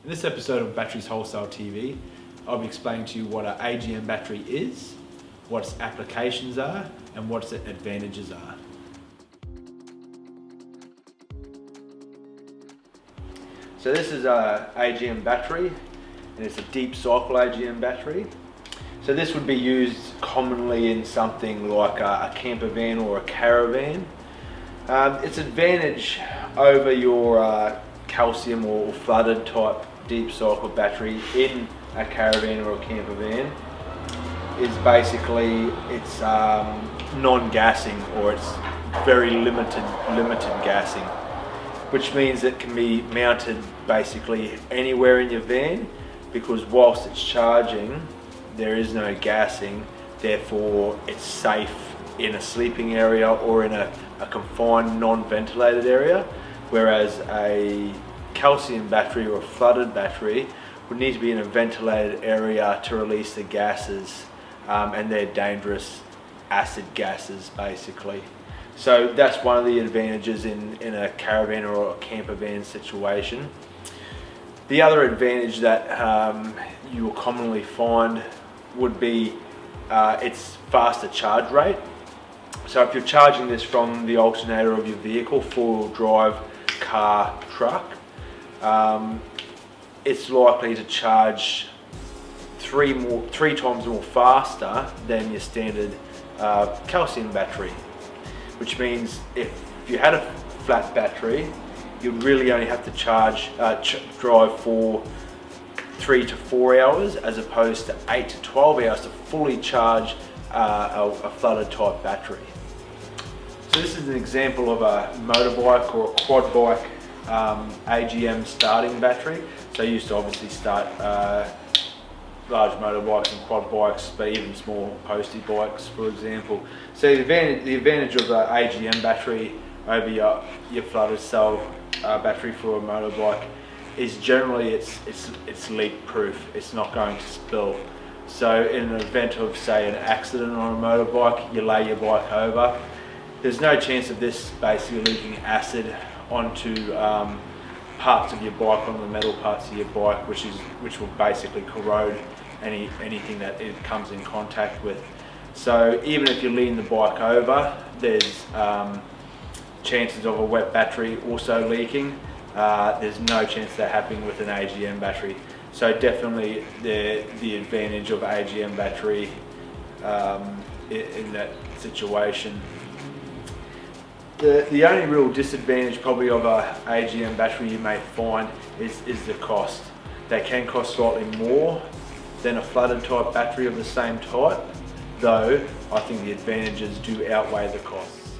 In this episode of Batteries Wholesale TV, I'll be explaining to you what an AGM battery is, what its applications are, and what its advantages are. So this is an AGM battery, and it's a deep cycle AGM battery. So this would be used commonly in something like a camper van or a caravan. Its advantage over your calcium or flooded type deep cycle battery in a caravan or a camper van is basically it's non-gassing, or it's very limited gassing, which means it can be mounted basically anywhere in your van, because whilst it's charging there is no gassing, therefore it's safe in a sleeping area or in a confined non-ventilated area, whereas a calcium battery or a flooded battery would need to be in a ventilated area to release the gases, and they're dangerous acid gases basically. So that's one of the advantages in a caravan or a camper van situation. The other advantage that you will commonly find would be its faster charge rate. So if you're charging this from the alternator of your vehicle, four-wheel drive, car, truck, it's likely to charge three times more faster than your standard calcium battery, which means if you had a flat battery, you'd really only have to drive for 3 to 4 hours as opposed to 8 to 12 hours to fully charge a flooded type battery. So this is an example of a motorbike or a quad bike AGM starting battery. So I used to obviously start large motorbikes and quad bikes, but even small postie bikes, for example. So the advantage of the AGM battery over your flooded cell battery for a motorbike is generally it's leak proof. It's not going to spill. So in an event of, say, an accident on a motorbike, you lay your bike over, there's no chance of this basically leaking acid onto parts of your bike, on the metal parts of your bike, which will basically corrode anything that it comes in contact with. So even if you lean the bike over, there's chances of a wet battery also leaking. There's no chance of that happening with an AGM battery. So definitely the advantage of AGM battery in that situation. The only real disadvantage probably of a AGM battery you may find is the cost. They can cost slightly more than a flooded type battery of the same type, though I think the advantages do outweigh the costs.